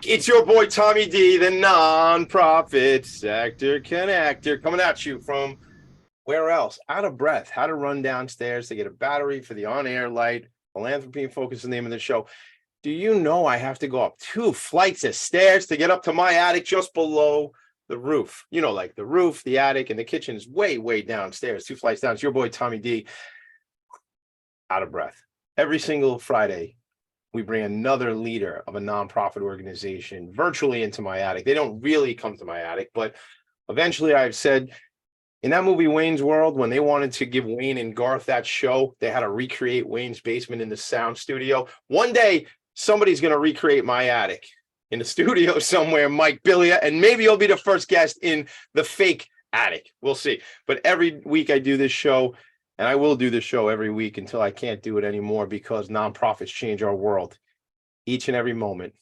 It's your boy Tommy D, the non-profit sector connector, coming at you from where else? Out of breath. How to run downstairs to get a battery for the on-air light. Philanthropy and Focus is the name of the show. Do you know I have to go up 2 flights of stairs to get up to my attic just below the roof? You know, like the roof, the attic, and the kitchen is way, way downstairs. 2 flights down. It's your boy Tommy D. Out of breath. Every single Friday, we bring another leader of a nonprofit organization virtually into my attic. They don't really come to my attic, but eventually I've said, in that movie Wayne's World, when they wanted to give Wayne and Garth that show, they had to recreate Wayne's basement in the sound studio. One day, somebody's going to recreate my attic in the studio somewhere, Mike Billia, and maybe you'll be the first guest in the fake attic. We'll see. But every week I do this show, and I will do this show every week until I can't do it anymore, because nonprofits change our world each and every moment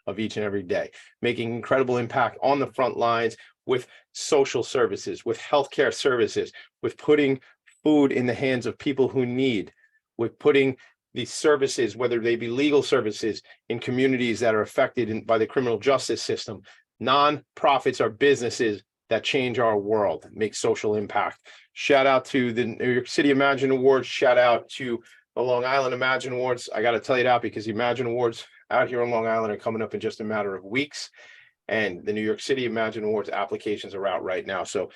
of each and every day, making incredible impact on the front lines with social services, with healthcare services, with putting food in the hands of people who need, with putting these services, whether they be legal services, in communities that are affected by the criminal justice system. Nonprofits are businesses that change our world, make social impact. Shout out to the New York City Imagine Awards. Shout out to the Long Island Imagine Awards. I got to tell you that because the Imagine Awards out here on Long Island are coming up in just a matter of weeks. And the New York City Imagine Awards applications are out right now. So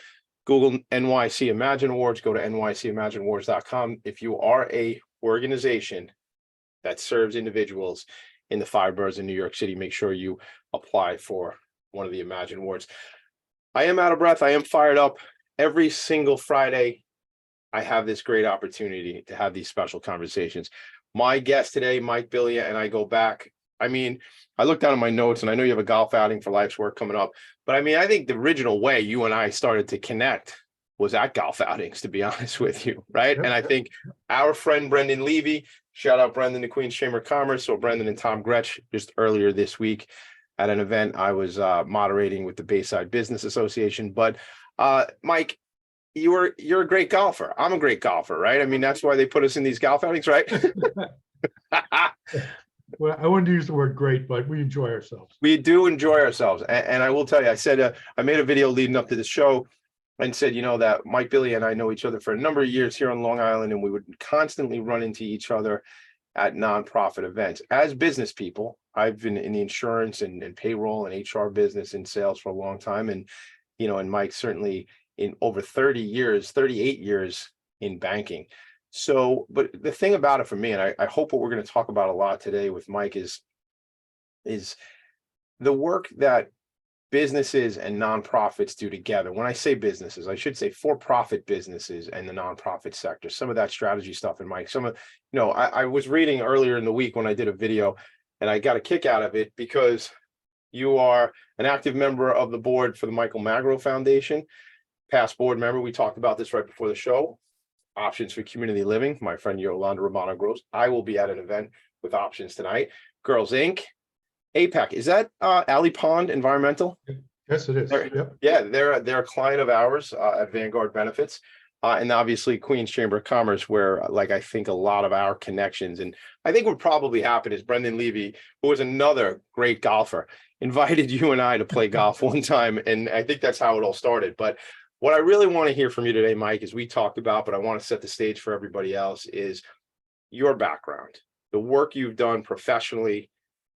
Google NYC Imagine Awards, go to nycimagineawards.com. If you are a organization that serves individuals in the 5 boroughs in New York City, make sure you apply for one of the Imagine Awards. I am out of breath. I am fired up. Every single Friday, I have this great opportunity to have these special conversations. My guest today, Mike Billia, and I go back. I mean, I looked down at my notes, and I know you have a golf outing for Life's Work coming up. But I mean, I think the original way you and I started to connect was at golf outings, to be honest with you, right? Yep. And I think our friend Brendan Levy, shout out Brendan, the Queen's Chamber of Commerce, so Brendan and Tom Gretsch, just earlier this week at an event I was moderating with the Bayside Business Association. But Mike, you're a great golfer. I'm a great golfer, right? I mean, that's why they put us in these golf outings, right? Well, I wouldn't use the word great, but we enjoy ourselves. We do enjoy ourselves. And I will tell you, I said, I made a video leading up to the show and said, you know, that Mike Billia and I know each other for a number of years here on Long Island, and we would constantly run into each other at nonprofit events. As business people, I've been in the insurance and payroll and HR business and sales for a long time. And, you know, and Mike certainly in over 30 years, 38 years in banking. So, but the thing about it for me, and I hope what we're going to talk about a lot today with Mike is the work that businesses and nonprofits do together. When I say businesses, I should say for-profit businesses and the nonprofit sector, some of that strategy stuff. And Mike, some of, you know, I was reading earlier in the week when I did a video, and I got a kick out of it because you are an active member of the board for the Michael Magro Foundation, past board member. We talked about this right before the show. Options for Community Living. My friend Yolanda Romano Gross. I will be at an event with Options tonight. Girls Inc. APAC. Is that Alley Pond Environmental? Yes, it is. Yep. Yeah, they're a client of ours at Vanguard Benefits. And obviously Queen's Chamber of Commerce, where like I think a lot of our connections, and I think what probably happened is Brendan Levy, who was another great golfer, invited you and I to play golf one time. And I think that's how it all started. But what I really want to hear from you today, Mike, is we talked about, but I want to set the stage for everybody else, is your background, the work you've done professionally,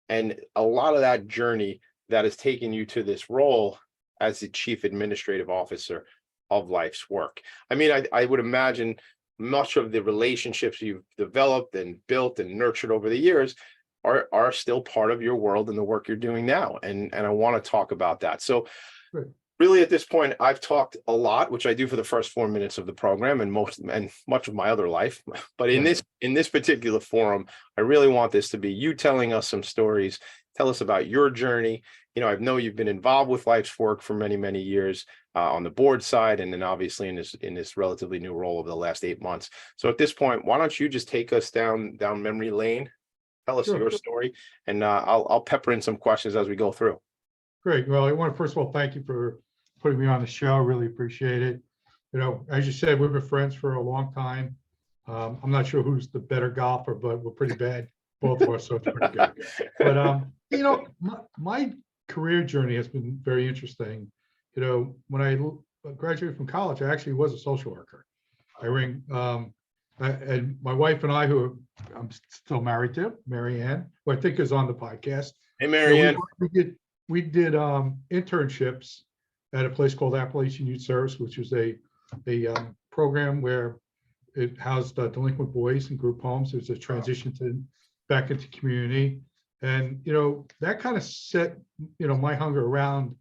and a lot of that journey that has taken you to this role as the Chief Administrative Officer of Life's Work. I mean, I would imagine much of the relationships you've developed and built and nurtured over the years are still part of your world and the work you're doing now. And I want to talk about that. So Great. Really, at this point, I've talked a lot, which I do for the first 4 minutes of the program and much of my other life. But in this particular forum, I really want this to be you telling us some stories. Tell us about your journey. You know, I know you've been involved with Life's Work for many, many years on the board side, and then obviously in this relatively new role over the last 8 months. So at this point, why don't you just take us down memory lane? Tell us your story, and I'll pepper in some questions as we go through. Great. Well, I want to first of all thank you for putting me on the show. Really appreciate it. You know, as you said, we've been friends for a long time. I'm not sure who's the better golfer, but we're pretty bad, both of us, so it's pretty good. But My career journey has been very interesting. When I graduated from college, I actually was a social worker. And my wife and I, who I'm still married to, Mary Ann, who I think is on the podcast. Hey, Marianne. We did internships at a place called Appalachian Youth Service, which was a program where it housed delinquent boys in group homes. It was a transition back into community. And, that kind of set, my hunger around,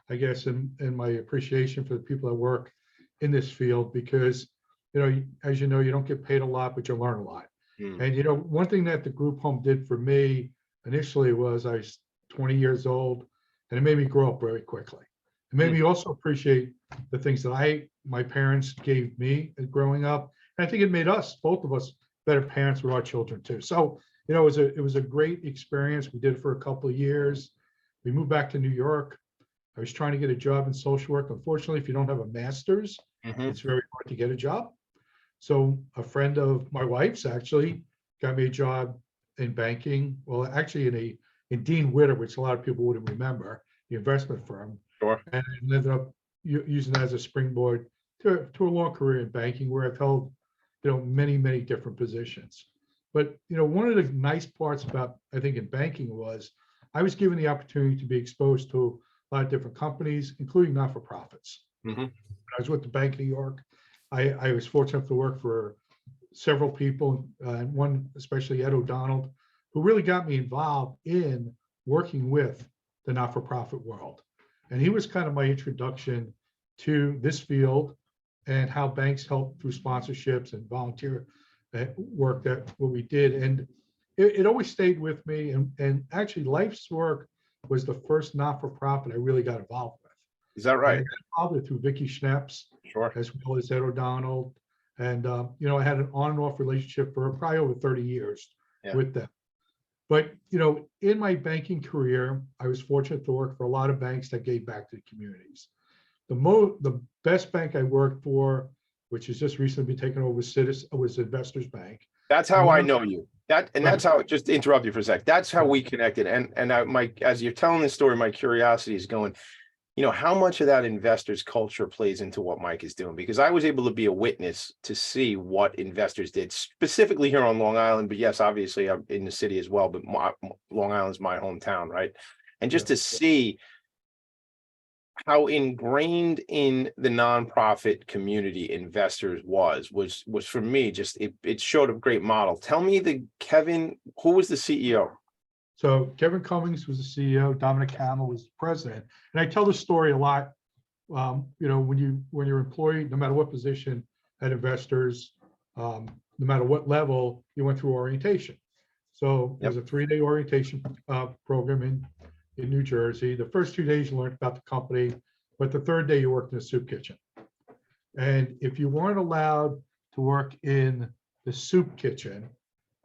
I guess, and my appreciation for the people that work in this field, because, as you know, you don't get paid a lot, but you learn a lot. And, one thing that the group home did for me initially was I was 20 years old, and it made me grow up very quickly. It made me also appreciate the things that my parents gave me growing up. And I think it made both of us, better parents with our children too. So, it was a great experience. We did it for a couple of years. We moved back to New York. I was trying to get a job in social work. Unfortunately, if you don't have a master's, it's very hard to get a job. So a friend of my wife's actually got me a job in banking. Well, actually in Dean Witter, which a lot of people wouldn't remember, the investment firm. Sure. And I ended up using that as a springboard to a long career in banking, where I've held, many, many different positions. But, one of the nice parts about, I think, in banking was I was given the opportunity to be exposed to a lot of different companies, including not-for-profits. Mm-hmm. I was with the Bank of New York. I was fortunate to work for several people, and one especially Ed O'Donnell, who really got me involved in working with the not-for-profit world. And he was kind of my introduction to this field and how banks help through sponsorships and volunteer work, that what we did. And it always stayed with me. And actually, Life's Work was the first not-for-profit I really got involved with. Is that right? I got involved with through Vicky Schnapp's, Sure. as well as Ed O'Donnell. And, I had an on and off relationship for probably over 30 years with them. But, in my banking career, I was fortunate to work for a lot of banks that gave back to the communities. The best bank I worked for, which has just recently been taken over, was Investors Bank. That's how I know you. That's how, just to interrupt you for a sec. That's how we connected. And as you're telling this story, my curiosity is going, how much of that investors culture plays into what Mike is doing? Because I was able to be a witness to see what investors did specifically here on Long Island. But yes, obviously I'm in the city as well, but Long Island's my hometown, right? And just to see how ingrained in the nonprofit community investors was for me, just it showed a great model. Tell me, Kevin, who was the CEO? So Kevin Cummings was the CEO, Dominic Hamill was the president. And I tell this story a lot. When you're employed, no matter what position at Investors, no matter what level, you went through orientation. So there's a 3-day orientation program in New Jersey. The first 2 days you learned about the company, but the third day you worked in a soup kitchen. And if you weren't allowed to work in the soup kitchen,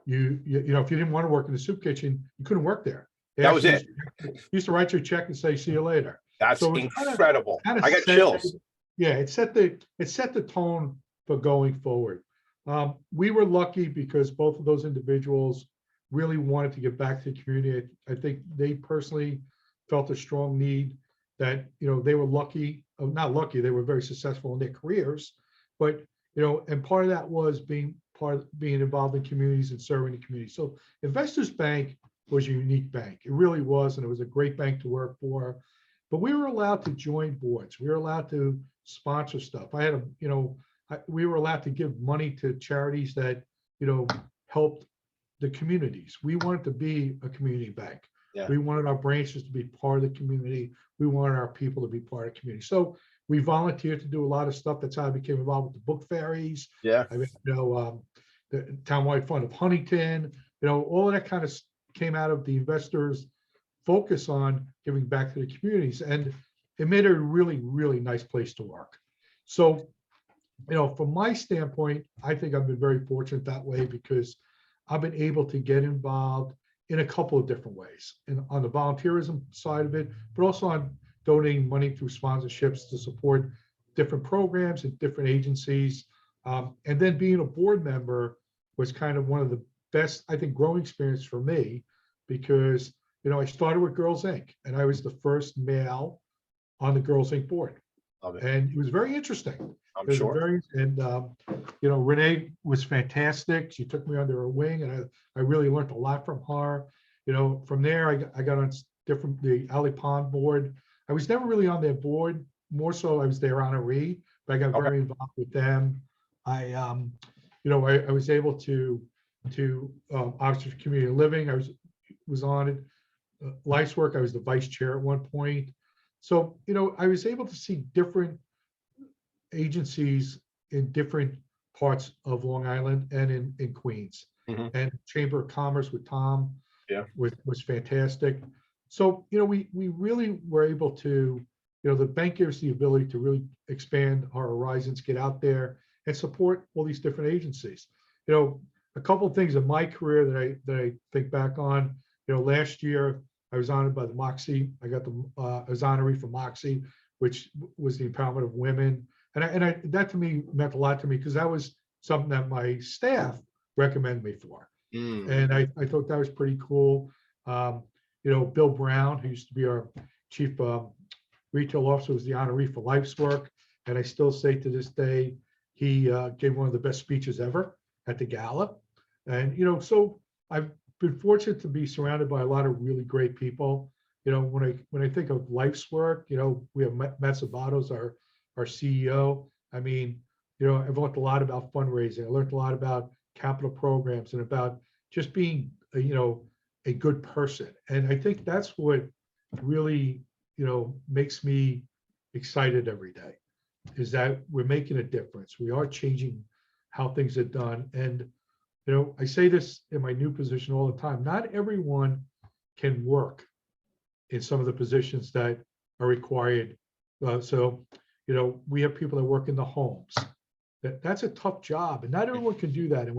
if you didn't want to work in the soup kitchen, you couldn't work there. That was it. You used to write your check and say, see you later. That's incredible. I got chills. Yeah, it set the tone for going forward. We were lucky because both of those individuals really wanted to give back to the community. I think they personally felt a strong need that, they were not lucky, they were very successful in their careers, but, and part of that was being involved in communities and serving the community. So Investors Bank was a unique bank. It really was, and it was a great bank to work for. But we were allowed to join boards. We were allowed to sponsor stuff. We were allowed to give money to charities that, helped the communities. We wanted to be a community bank. Yeah. We wanted our branches to be part of the community. We wanted our people to be part of the community. So we volunteered to do a lot of stuff. That's how I became involved with the book fairies. Yeah. The Townwide Fund of Huntington, all of that kind of came out of the investors' focus on giving back to the communities. And it made it a really, really nice place to work. So, from my standpoint, I think I've been very fortunate that way because I've been able to get involved in a couple of different ways, and on the volunteerism side of it, but also on donating money through sponsorships to support different programs and different agencies. And then being a board member was kind of one of the best, I think, growing experience for me because, I started with Girls Inc. and I was the first male on the Girls Inc. board. Love it. And it was very interesting. I'm It was sure. Renee was fantastic. She took me under her wing, and I really learned a lot from her. From there, I got on the Alley Pond board. I was never really on their board. More so, I was their honoree, but I got Okay. very involved with them. I was able to Office of Community Living. I was on it. Life's Work. I was the vice chair at one point. So, I was able to see different agencies in different parts of Long Island and in Queens. Mhm. And Chamber of Commerce with Tom Yeah. was fantastic. So, we really were able to, the bank gives us the ability to really expand our horizons, get out there and support all these different agencies. A couple of things in my career that I think back on, last year I was honored by the Moxie. I got I was honoree for Moxie, which was the empowerment of women. And that to me meant a lot to me because that was something that my staff recommended me for. And I thought that was pretty cool. Bill Brown, who used to be our chief retail officer, was the honoree for Life's Work. And I still say to this day, he gave one of the best speeches ever at the gala. And, so I've been fortunate to be surrounded by a lot of really great people. When I think of Life's Work, we have Matt Sabatos, our CEO. I mean, I've learned a lot about fundraising. I learned a lot about capital programs and about just being, a good person. And I think that's what really, makes me excited every day, is that we're making a difference. We are changing how things are done. And, I say this in my new position all the time, not everyone can work in some of the positions that are required. We have people that work in the homes. That's a tough job, and not everyone can do that. And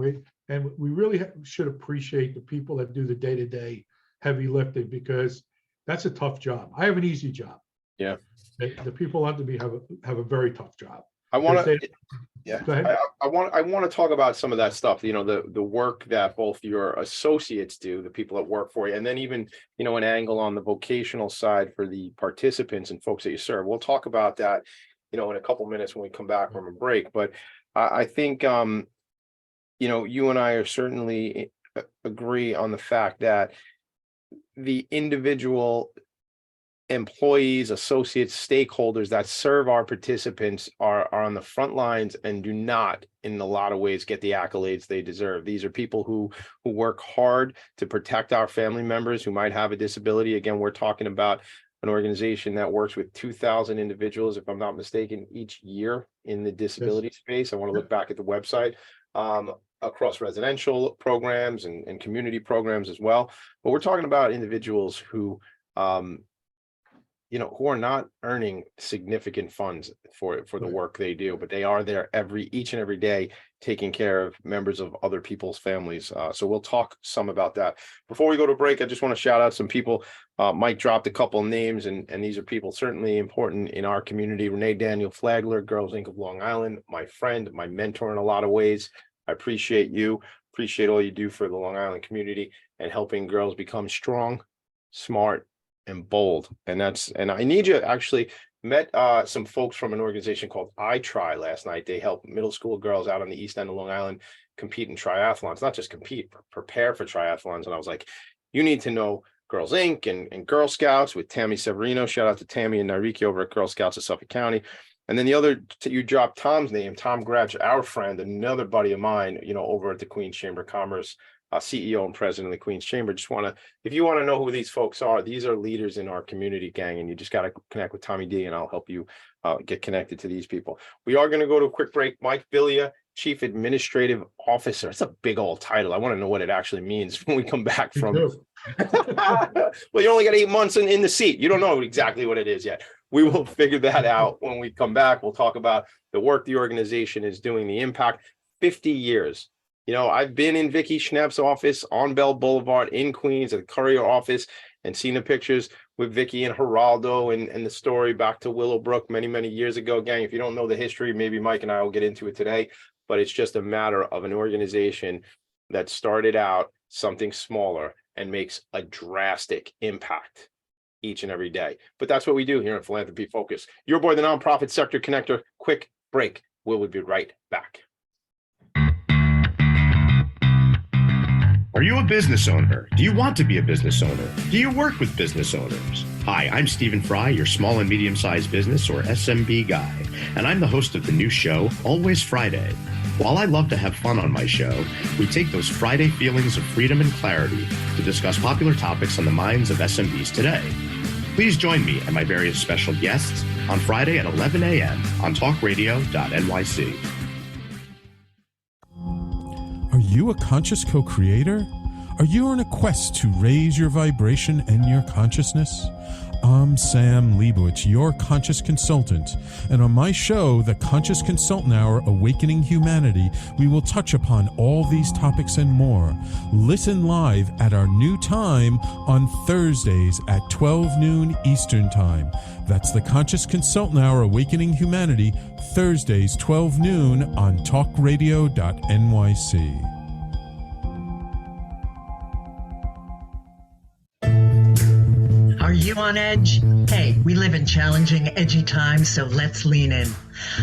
we really should appreciate the people that do the day-to-day heavy lifting, because that's a tough job. I have an easy job. Yeah. The people under me have a very tough job. I want to. Go Yeah, ahead. I want to talk about some of that stuff. The work that both your associates do, the people that work for you, and then even an angle on the vocational side for the participants and folks that you serve. We'll talk about that, in a couple minutes when we come back from a break. But I think you and I are certainly agree on the fact that the individual employees, associates, stakeholders that serve our participants are on the front lines and do not, in a lot of ways, get the accolades they deserve. These are people who work hard to protect our family members who might have a disability. Again, we're talking about an organization that works with 2,000 individuals, if I'm not mistaken, each year in the disability space. I want to look back at the website, across residential programs and community programs as well. But we're talking about individuals who who are not earning significant funds for the work they do, but they are there each and every day taking care of members of other people's families. So we'll talk some about that. Before we go to break, I just want to shout out some people. Mike dropped a couple names, and these are people certainly important in our community. Renee Daniel Flagler, Girls Inc. of Long Island, my friend, my mentor in a lot of ways. I appreciate you, appreciate all you do for the Long Island community and helping girls become strong, smart, and bold. And I need you actually met some folks from an organization called I Try last night. They help middle school girls out on the east end of Long Island compete in triathlons, not just compete, but prepare for triathlons. And I was like, you need to know Girls Inc. and Girl Scouts with Tammy Severino. Shout out to Tammy and Nariki over at Girl Scouts of Suffolk County. And then the other, you dropped Tom's name, Tom Gratch, our friend, another buddy of mine, over at the Queens Chamber of Commerce, CEO and president of the Queens Chamber. If you want to know who these folks are, these are leaders in our community, gang, and you just got to connect with Tommy D and I'll help you get connected to these people. We are going to go to a quick break. Mike Billia, Chief Administrative Officer. It's a big old title. I want to know what it actually means when we come back from. Well, you only got 8 months in the seat. You don't know exactly what it is yet. We will figure that out when we come back. We'll talk about the work the organization is doing, the impact. 50 years. I've been in Vicki Schnepp's office on Bell Boulevard in Queens at the Courier office and seen the pictures with Vicki and Geraldo and the story back to Willowbrook many, many years ago. Gang, if you don't know the history, maybe Mike and I will get into it today, but it's just a matter of an organization that started out something smaller and makes a drastic impact each and every day. But that's what we do here in Philanthropy Focus. Your boy, the nonprofit sector connector. Quick break. We'll be right back. Are you a business owner? Do you want to be a business owner? Do you work with business owners? Hi, I'm Stephen Fry, your small and medium-sized business or SMB guy, and I'm the host of the new show, Always Friday. While I love to have fun on my show, we take those Friday feelings of freedom and clarity to discuss popular topics on the minds of SMBs today. Please join me and my various special guests on Friday at 11 a.m. on talkradio.nyc. Are you a conscious co-creator? Are you on a quest to raise your vibration and your consciousness? I'm Sam Leibowitz, your conscious consultant, and on my show, The Conscious Consultant Hour, Awakening Humanity, we will touch upon all these topics and more. Listen live at our new time on Thursdays at 12 noon Eastern Time. That's The Conscious Consultant Hour, Awakening Humanity, Thursdays 12 noon on talkradio.nyc. Are you on edge? Hey, we live in challenging, edgy times, so let's lean in.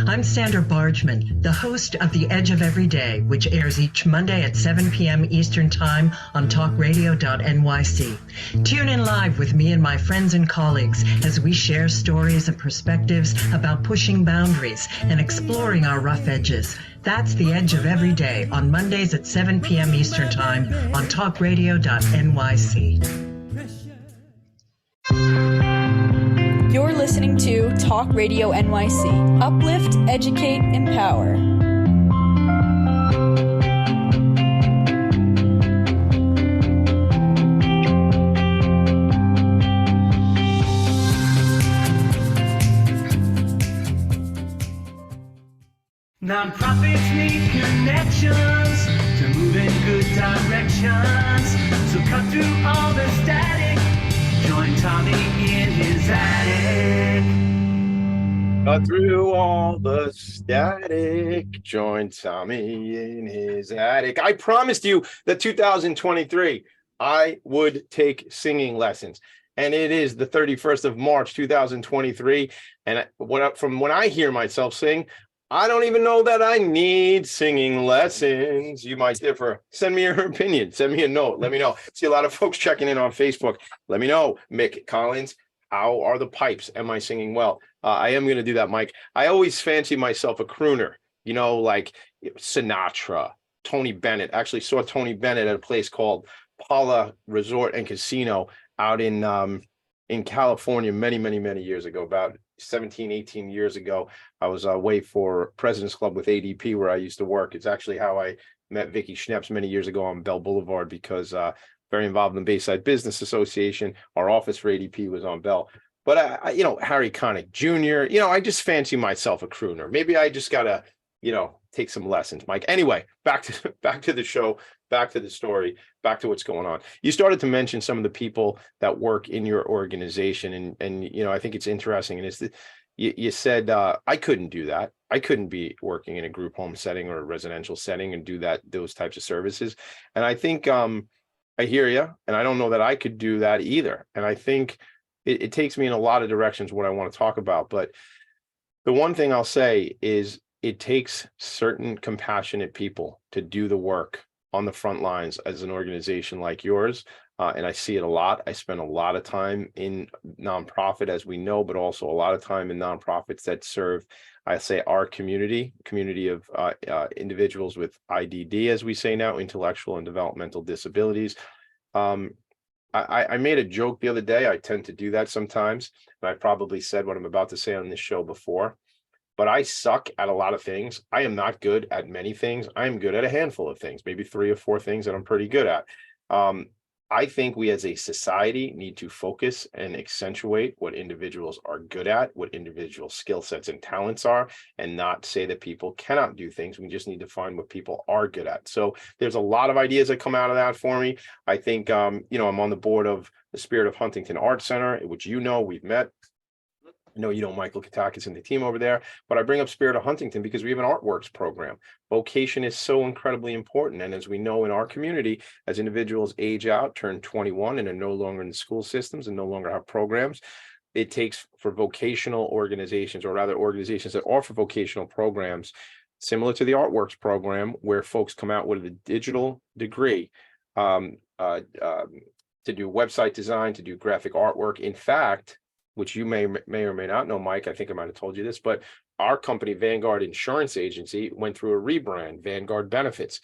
I'm Sandra Bargman, the host of The Edge of Every Day, which airs each Monday at 7 p.m. Eastern Time on talkradio.nyc. Tune in live with me and my friends and colleagues as we share stories and perspectives about pushing boundaries and exploring our rough edges. That's The Edge of Every Day on Mondays at 7 p.m. Eastern Time on talkradio.nyc. You're listening to Talk Radio NYC. Uplift, educate, empower. Nonprofits need connections to move in good directions. So cut through all the static. Join Tommy in his attic. Cut through all the static. Join Tommy in his attic. I promised you that 2023, I would take singing lessons. And it is the 31st of March, 2023. And from when I hear myself sing, I don't even know that I need singing lessons. You might differ. Send me your opinion. Send me a note. Let me know. See a lot of folks checking in on Facebook. Let me know. Mick Collins, how are the pipes? Am I singing well? I am going to do that, Mike. I always fancy myself a crooner, you know, like Sinatra, Tony Bennett. Actually saw Tony Bennett at a place called Paula Resort and Casino out in California many years ago, about 17, 18 years ago. I was away for President's Club with ADP where I used to work. It's actually how I met Vicky Schneps many years ago on Bell Boulevard, because very involved in the Bayside Business Association. Our office for ADP was on Bell. But you know, Harry Connick Jr., you know, I just fancy myself a crooner. Maybe I just gotta, you know, take some lessons, Mike. Anyway, back to the show, back to the story, back to what's going on. You started to mention some of the people that work in your organization, and you know, I think it's interesting. And it's you said I couldn't do that. I couldn't be working in a group home setting or a residential setting and do those types of services. And I think I hear you, and I don't know that I could do that either. And I think it takes me in a lot of directions what I want to talk about. But the one thing I'll say is it takes certain compassionate people to do the work on the front lines as an organization like yours. And I see it a lot. I spend a lot of time in nonprofit, as we know, but also a lot of time in nonprofits that serve, I say, our community of individuals with IDD, as we say now, intellectual and developmental disabilities. I made a joke the other day. I tend to do that sometimes, and I probably said what I'm about to say on this show before, but I suck at a lot of things. I am not good at many things. I am good at a handful of things, maybe 3 or 4 things that I'm pretty good at. I think we as a society need to focus and accentuate what individuals are good at, what individual skill sets and talents are, and not say that people cannot do things. We just need to find what people are good at. So there's a lot of ideas that come out of that for me. I think, you know, I'm on the board of the Spirit of Huntington Art Center, which, you know, we've met. I know you know Michael Katakis and the team over there, but I bring up Spirit of Huntington because we have an artworks program. Vocation is so incredibly important. And as we know in our community, as individuals age out, turn 21 and are no longer in the school systems and no longer have programs, it takes for vocational organizations, or rather organizations that offer vocational programs, similar to the artworks program, where folks come out with a digital degree to do website design, to do graphic artwork. In fact, which you may or may not know, Mike, I think I might have told you this, but our company, Vanguard Insurance Agency, went through a rebrand, Vanguard Benefits.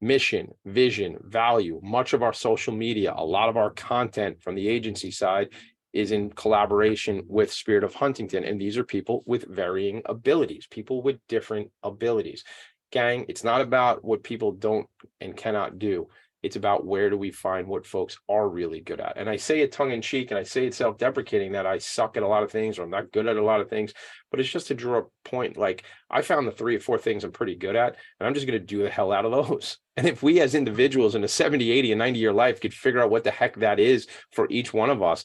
Mission, vision, value, much of our social media, a lot of our content from the agency side is in collaboration with Spirit of Huntington. And these are people with varying abilities, people with different abilities. Gang, it's not about what people don't and cannot do. It's about where do we find what folks are really good at. And I say it tongue in cheek, and I say it self-deprecating that I suck at a lot of things, or I'm not good at a lot of things, but it's just to draw a point. Like, I found the 3 or 4 things I'm pretty good at, and I'm just going to do the hell out of those. And if we as individuals in a 70, 80, and 90 year life could figure out what the heck that is for each one of us,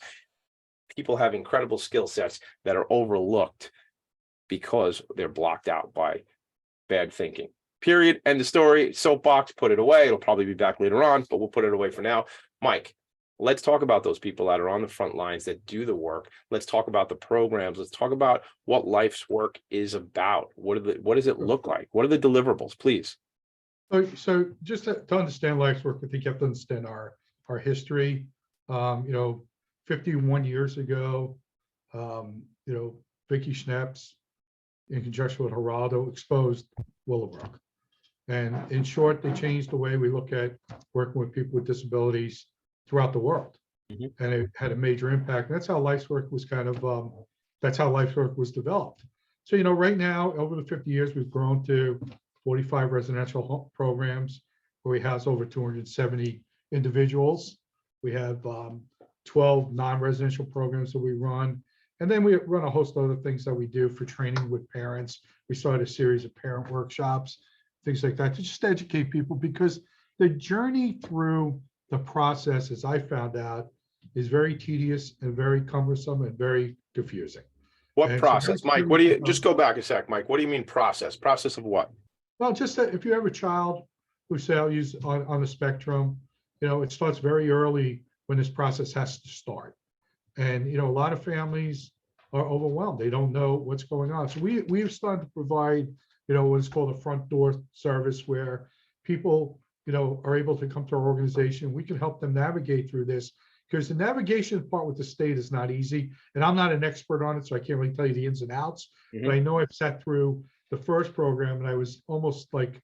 people have incredible skill sets that are overlooked because they're blocked out by bad thinking. Period. End of story. Soapbox, put it away. It'll probably be back later on, but we'll put it away for now. Mike, let's talk about those people that are on the front lines that do the work. Let's talk about the programs. Let's talk about what life's work is about. What does it look like? What are the deliverables, please? So just to understand life's work, I think you have to understand our history. 51 years ago, Vicky Schnaps, in conjunction with Geraldo, exposed Willowbrook. And in short, they changed the way we look at working with people with disabilities throughout the world. Mm-hmm. And it had a major impact. And that's how life's work was that's how life's work was developed. So, right now, over the 50 years, we've grown to 45 residential programs where we house over 270 individuals. We have 12 non-residential programs that we run. And then we run a host of other things that we do for training with parents. We started a series of parent workshops, things like that, to just educate people, because the journey through the process, as I found out, is very tedious and very cumbersome and very confusing. What process, Mike? What do you, just go back a sec, Mike. What do you mean process? Process of what? Well, just that if you have a child who say I'll use on the spectrum, it starts very early when this process has to start. And, a lot of families are overwhelmed. They don't know what's going on. So we've started to provide, what is called a front door service, where people, are able to come to our organization. We can help them navigate through this, because the navigation part with the state is not easy. And I'm not an expert on it, so I can't really tell you the ins and outs. Mm-hmm. But I know I've sat through the first program, and I was almost like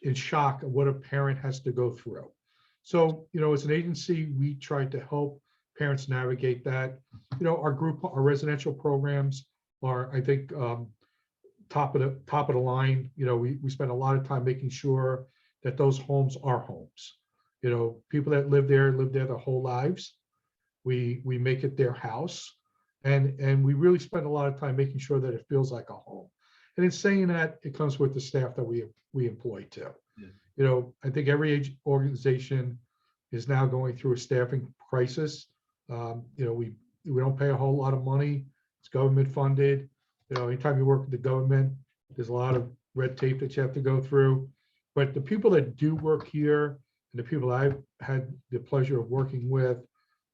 in shock of what a parent has to go through. So, as an agency, we try to help parents navigate that. Our residential programs are, I think, top of the line. We spend a lot of time making sure that those homes are homes. People that live there their whole lives. We make it their house, and we really spend a lot of time making sure that it feels like a home. And in saying that, it comes with the staff that we employ too. Yeah. I think every organization is now going through a staffing crisis. We don't pay a whole lot of money. It's government funded. Anytime you work with the government, there's a lot of red tape that you have to go through. But the people that do work here, and the people I've had the pleasure of working with,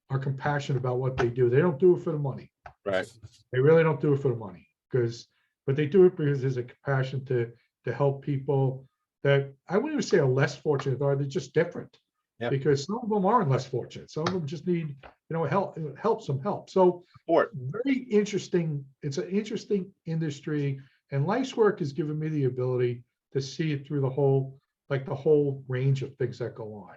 are compassionate about what they do. They don't do it for the money. Right. They really don't do it for the money, but they do it because there's a compassion to help people that I wouldn't even say are less fortunate, or they're just different. Yeah. Because some of them aren't less fortunate. Some of them just need, some help. So very interesting. It's an interesting industry, and life's work has given me the ability to see it through the whole range of things that go on.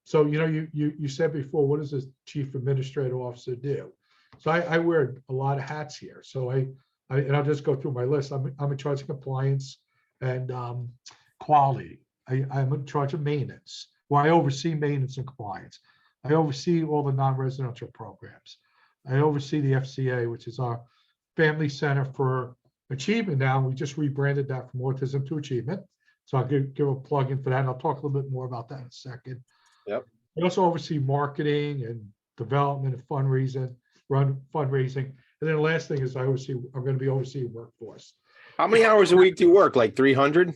So, you said before, what does a chief administrative officer do? So I wear a lot of hats here. So and I'll just go through my list. I'm in charge of compliance and quality. I'm in charge of maintenance. Well, I oversee maintenance and compliance. I oversee all the non-residential programs. I oversee the FCA, which is our Family Center for Achievement. Now we just rebranded that from Autism to Achievement. So I'll give a plug in for that. And I'll talk a little bit more about that in a second. Yep. I also oversee marketing and development and fundraising. And then the last thing is I'm going to be overseeing workforce. How many hours a week do you work? Like 300?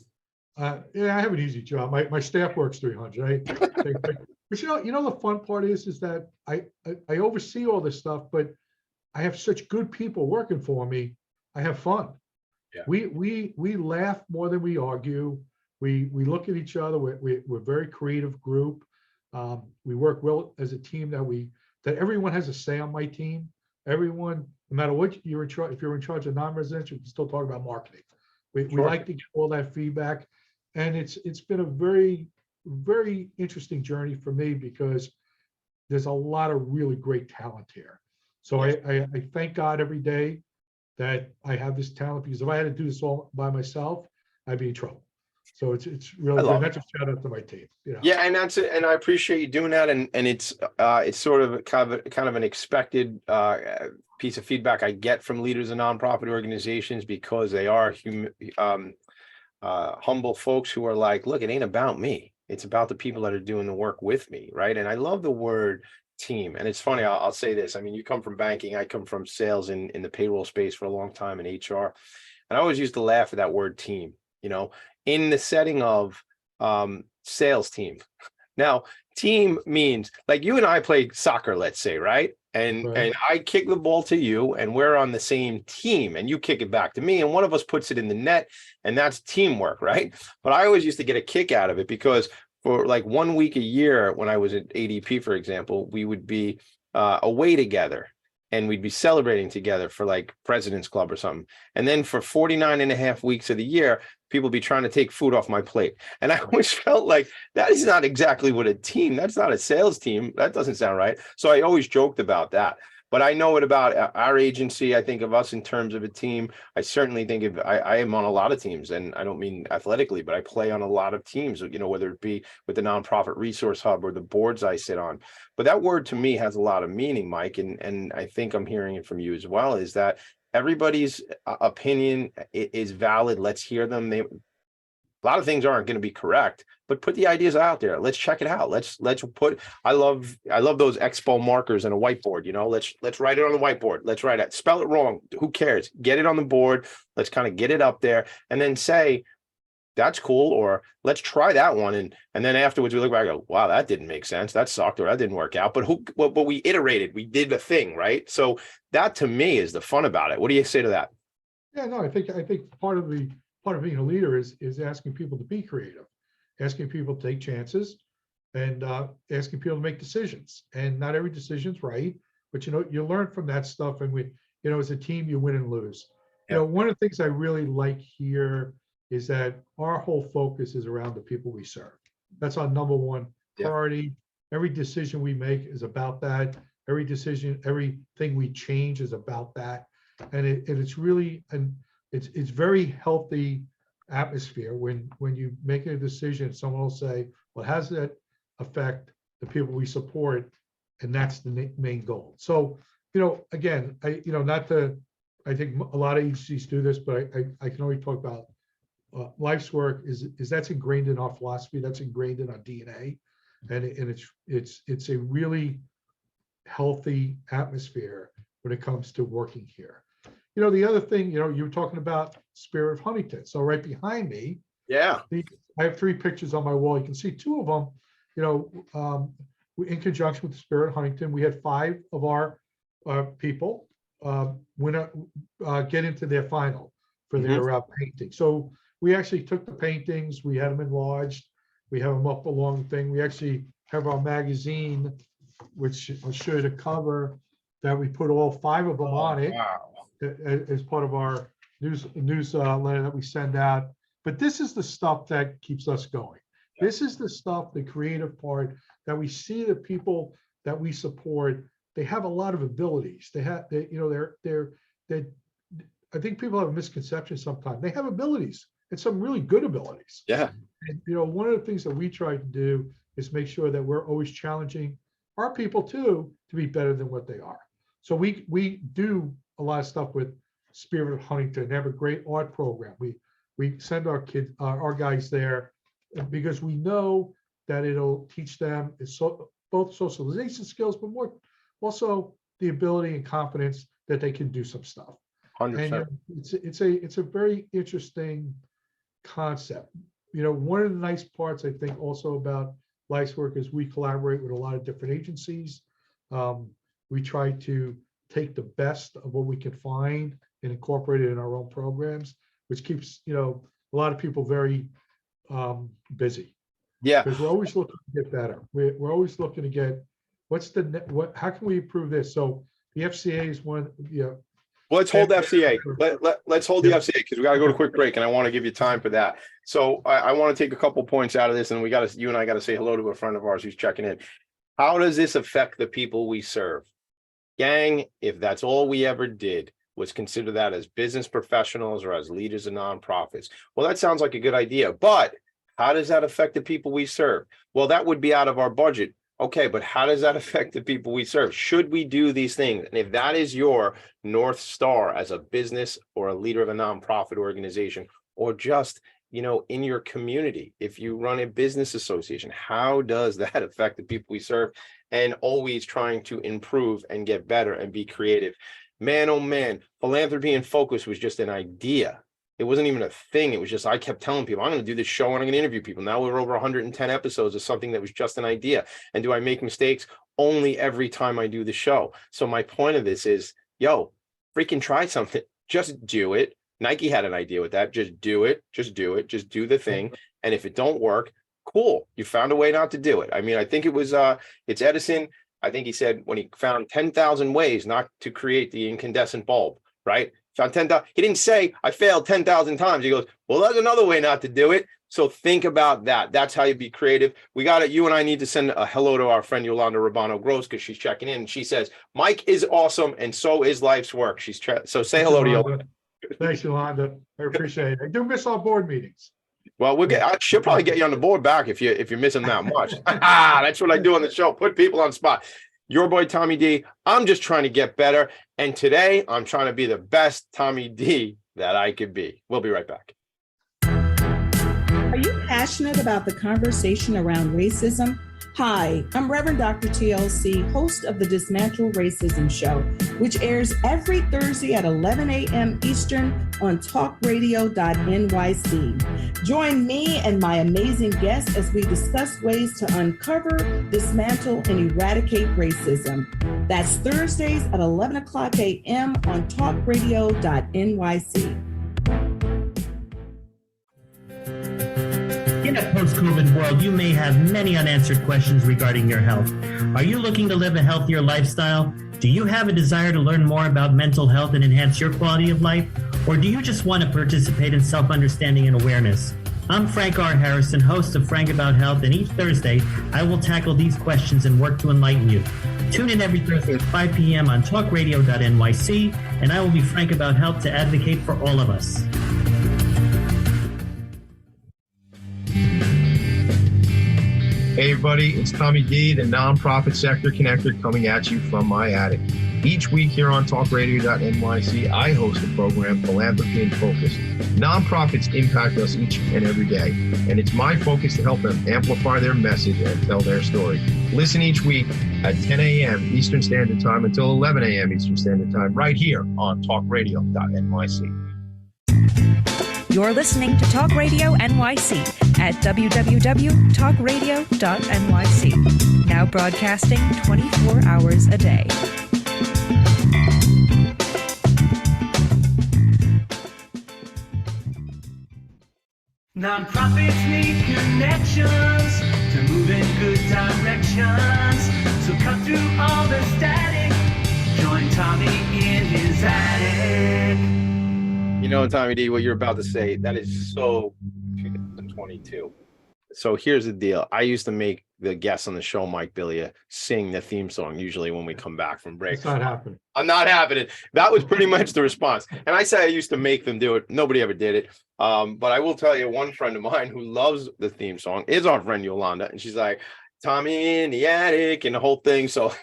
Yeah, I have an easy job. My staff works 300. But the fun part is that I oversee all this stuff, but I have such good people working for me. I have fun. Yeah. We laugh more than we argue. We look at each other. We're a very creative group. We work well as a team that everyone has a say on my team. Everyone, no matter what you're in charge, if you're in charge of non-residential, you can still talk about marketing. We like to get all that feedback. And it's been a very, very interesting journey for me because there's a lot of really great talent here. So I thank God every day that I have this talent, because if I had to do this all by myself, I'd be in trouble. So it's really good. That's a shout out to my team. Yeah, and that's it. And I appreciate you doing that. And it's sort of kind of an expected piece of feedback I get from leaders of nonprofit organizations, because they are humble folks who are like, look, it ain't about me. It's about the people that are doing the work with me, right? And I love the word team. And it's funny, I'll say this. I mean, you come from banking, I come from sales in the payroll space for a long time in HR. And I always used to laugh at that word team, in the setting of sales team. Now, team means like you and I play soccer, let's say, right? And I kick the ball to you and we're on the same team and you kick it back to me and one of us puts it in the net, and that's teamwork, right? But I always used to get a kick out of it because for like 1 week a year when I was at ADP, for example, we would be away together and we'd be celebrating together for like President's Club or something. And then for 49 and a half weeks of the year, people be trying to take food off my plate. And I always felt like that is not exactly what a team, that's not a sales team. That doesn't sound right. So I always joked about that. But I know it about our agency. I think of us in terms of a team. I certainly think I am on a lot of teams, and I don't mean athletically, but I play on a lot of teams, whether it be with the Nonprofit Resource Hub or the boards I sit on. But that word to me has a lot of meaning, Mike. And I think I'm hearing it from you as well, is that everybody's opinion is valid. Let's hear them. A lot of things aren't going to be correct, but put the ideas out there. Let's check it out. Let's put, I love those expo markers and a whiteboard, let's write it on the whiteboard. Let's write it, spell it wrong. Who cares? Get it on the board. Let's kind of get it up there and then say, that's cool. Or let's try that one. And then afterwards we look back and go, wow, that didn't make sense. That sucked, or that didn't work out, but we iterated, we did the thing, right? So that to me is the fun about it. What do you say to that? Yeah, no, I think part of being a leader is asking people to be creative, asking people to take chances, and asking people to make decisions. And not every decision's right, but you learn from that stuff. And as a team, you win and lose. Yeah. One of the things I really like here is that our whole focus is around the people we serve. That's our number one priority. Every decision we make is about that. Every decision, everything we change is about that. And it's really, and it's very healthy atmosphere when you make a decision, someone will say, well, how does that affect the people we support? And that's the main goal. So, again, I think a lot of agencies do this, but I can only talk about life's work is that's ingrained in our philosophy, that's ingrained in our DNA. And it's a really healthy atmosphere when it comes to working here. The other thing, you were talking about Spirit of Huntington. So right behind me, I have 3 pictures on my wall. You can see 2 of them, in conjunction with the Spirit of Huntington. We had 5 of our people get into their final for their painting. So we actually took the paintings, we had them enlarged, we have them up along the thing. We actually have our magazine, which I'll show you the cover, that we put all 5 of them on it. Wow. As part of our newsletter that we send out. But this is the stuff that keeps us going. This is the stuff, the creative part, that we see the people that we support. They have a lot of abilities. I think people have a misconception sometimes. They have abilities, and some really good abilities. Yeah. And one of the things that we try to do is make sure that we're always challenging our people too to be better than what they are. So we do a lot of stuff with Spirit of Huntington. They have a great art program. We send our kids, our guys there, because we know that it'll teach them both socialization skills, but more also the ability and confidence that they can do some stuff. 100%. And it's a very interesting concept. One of the nice parts I think also about Life's Work is we collaborate with a lot of different agencies. We try to take the best of what we can find and incorporate it in our own programs, which keeps a lot of people very busy. Yeah. Because we're always looking to get better. We're always looking to get how can we improve this? So the FCA is one. Well, let's hold the FCA. Let's hold the Yeah. FCA because we got to go to a quick break, and I want to give you time for that. So I want to take a couple points out of this, and you and I got to say hello to a friend of ours who's checking in. How does this affect the people we serve? Gang, if that's all we ever did was consider that as business professionals or as leaders of nonprofits, well, that sounds like a good idea. But how does that affect the people we serve? Well, that would be out of our budget. Okay, but how does that affect the people we serve? Should we do these things? And if that is your North Star as a business or a leader of a nonprofit organization, or just, in your community, if you run a business association, how does that affect the people we serve? And always trying to improve and get better and be creative. Man, oh man, Philanthropy and Phocus was just an idea. It wasn't even a thing. It was just, I kept telling people, I'm going to do this show and I'm going to interview people. Now we're over 110 episodes of something that was just an idea. And do I make mistakes? Only every time I do the show. So my point of this is, freaking try something. Just do it. Nike had an idea with that. Just do it. Just do it. Just do the thing. And if it don't work, cool. You found a way not to do it. I mean, I think it was, it's Edison. I think he said when he found 10,000 ways not to create the incandescent bulb, right? Found 10,000. He didn't say I failed 10,000 times. He goes, well, there's another way not to do it. So think about that. That's how you be creative. You and I need to send a hello to our friend Yolanda Rabano Gross because she's checking in. And she says, Mike is awesome. And so is Life's Work. So say hello to Yolanda. Thanks, Yolanda. I appreciate it. I do miss our board meetings. Well, she'll probably get you on the board back if you're missing that much. That's what I do on the show. Put people on the spot. Your boy, Tommy D. I'm just trying to get better. And today I'm trying to be the best Tommy D that I could be. We'll be right back. Are you passionate about the conversation around racism? Hi, I'm Reverend Dr. TLC, host of the Dismantle Racism Show, which airs every Thursday at 11 a.m. Eastern on talkradio.nyc. Join me and my amazing guests as we discuss ways to uncover, dismantle, and eradicate racism. That's Thursdays at 11 o'clock a.m. on talkradio.nyc. In a post-COVID world, you may have many unanswered questions regarding your health. Are you looking to live a healthier lifestyle? Do you have a desire to learn more about mental health and enhance your quality of life? Or do you just want to participate in self-understanding and awareness? I'm Frank R. Harrison, host of Frank About Health, and each Thursday, I will tackle these questions and work to enlighten you. Tune in every Thursday at 5 p.m. on talkradio.nyc, and I will be frank about health to advocate for all of us. Hey everybody, it's Tommy D, the nonprofit sector connector, coming at you from my attic. Each week here on talkradio.nyc, I host the program Philanthropy and Phocus. Nonprofits impact us each and every day, and it's my focus to help them amplify their message and tell their story. Listen each week at 10 a.m. Eastern Standard Time until 11 a.m. Eastern Standard Time, right here on talkradio.nyc. You're listening to Talk Radio NYC at www.talkradio.nyc. Now broadcasting 24 hours a day. Nonprofits need connections to move in good directions. So cut through all the static. Join Tommy in his attic. Tommy D, what you're about to say, that is so 2022. So here's the deal. I used to make the guests on the show, Mike Billia, sing the theme song usually when we come back from break. It's not happening. I'm not happening. That was pretty much the response. And I say I used to make them do it. Nobody ever did it. But I will tell you, one friend of mine who loves the theme song is our friend Yolanda. And she's like, Tommy in the attic and the whole thing. So,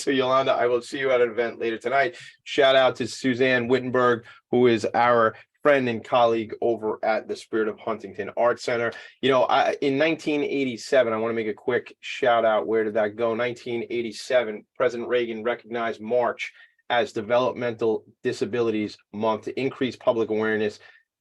Yolanda, I will see you at an event later tonight. Shout out to Suzanne Wittenberg, who is our friend and colleague over at the Spirit of Huntington Art Center. In 1987, I want to make a quick shout out. Where did that go? 1987, President Reagan recognized March as Developmental Disabilities Month to increase public awareness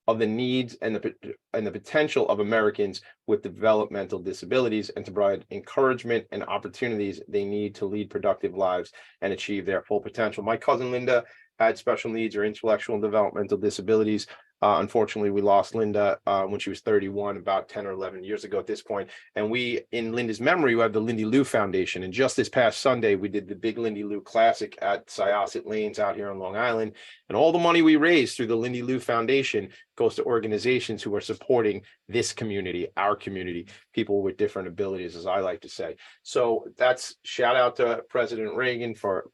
of the needs and the potential of Americans with developmental disabilities, and to provide encouragement and opportunities they need to lead productive lives and achieve their full potential. My cousin Linda had special needs or intellectual and developmental disabilities. Unfortunately, we lost Linda when she was 31, about 10 or 11 years ago at this point. And we, in Linda's memory, we have the Lindy Lou Foundation. And just this past Sunday, we did the big Lindy Lou Classic at Syosset Lanes out here on Long Island. And all the money we raised through the Lindy Lou Foundation goes to organizations who are supporting this community, our community, people with different abilities, as I like to say. So that's shout out to President Reagan for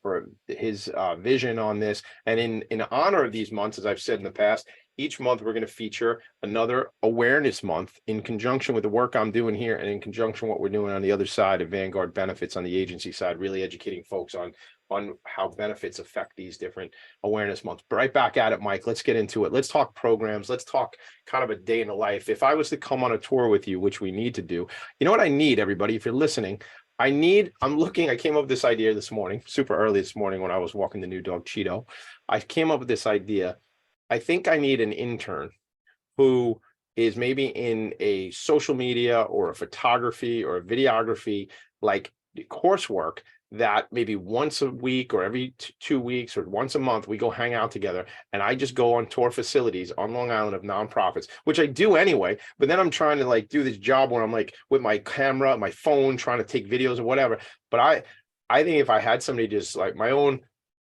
his vision on this. And in honor of these months, as I've said in the past, each month we're going to feature another awareness month in conjunction with the work I'm doing here, and in conjunction what we're doing on the other side of Vanguard Benefits on the agency side, really educating folks on how benefits affect these different awareness months. But right back at it, Mike. Let's get into it. Let's talk programs. Let's talk kind of a day in the life. If I was to come on a tour with you, which we need to do, you know what I need, everybody, if you're listening, I came up with this idea this morning, super early this morning when I was walking the new dog Cheeto. I came up with this idea. I think I need an intern who is maybe in a social media or a photography or a videography like coursework, that maybe once a week or every 2 weeks or once a month, we go hang out together. And I just go on tour facilities on Long Island of nonprofits, which I do anyway. But then I'm trying to like do this job where I'm like with my camera, my phone, trying to take videos or whatever. But I think if I had somebody just like my own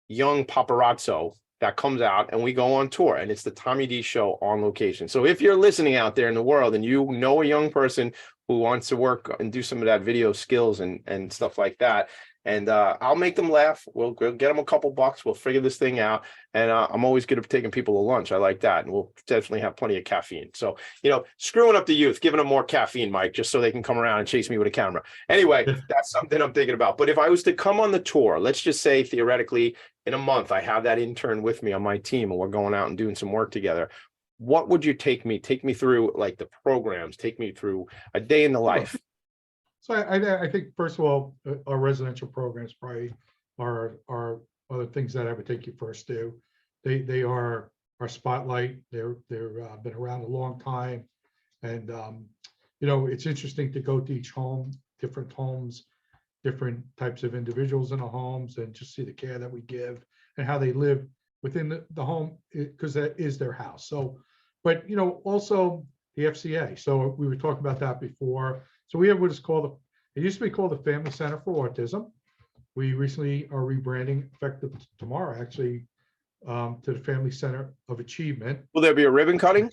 young paparazzo that comes out and we go on tour, and it's the Tommy D Show on location. So if you're listening out there in the world and you know a young person who wants to work and do some of that video skills and stuff like that, and I'll make them laugh. We'll get them a couple bucks. We'll figure this thing out. And I'm always good at taking people to lunch. I like that. And we'll definitely have plenty of caffeine. So, screwing up the youth, giving them more caffeine, Mike, just so they can come around and chase me with a camera. Anyway, that's something I'm thinking about. But if I was to come on the tour, let's just say theoretically in a month, I have that intern with me on my team and we're going out and doing some work together. What would you take me through, like the programs, take me through a day in the life? So I think, first of all, our residential programs probably are the things that I would take you first to. They are our spotlight. They're been around a long time, and it's interesting to go to each home, different homes, different types of individuals in the homes, and just see the care that we give and how they live within the home, because that is their house. So, but also the FCA. So we were talking about that before. So we have what is called, it used to be called the Family Center for Autism. We recently are rebranding, effective tomorrow, actually, to the Family Center of Achievement. Will there be a ribbon cutting?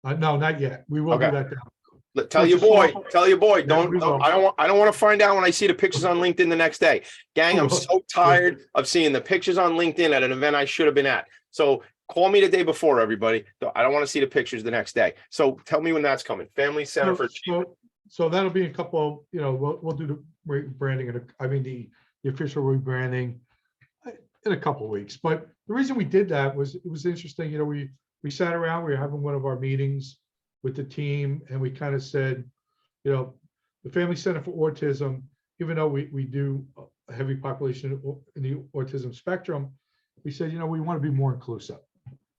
No, not yet. We will do that down. Tell your boy. I don't want to find out when I see the pictures on LinkedIn the next day. Gang, I'm so tired of seeing the pictures on LinkedIn at an event I should have been at. So call me the day before, everybody. I don't want to see the pictures the next day. So tell me when that's coming. Family Center for Achievement. So that'll be a couple, we'll do the rebranding, the official rebranding in a couple of weeks. But the reason we did that was, it was interesting. We sat around, we were having one of our meetings with the team, and we kind of said, the Family Center for Autism, even though we do a heavy population in the autism spectrum, we said, we want to be more inclusive.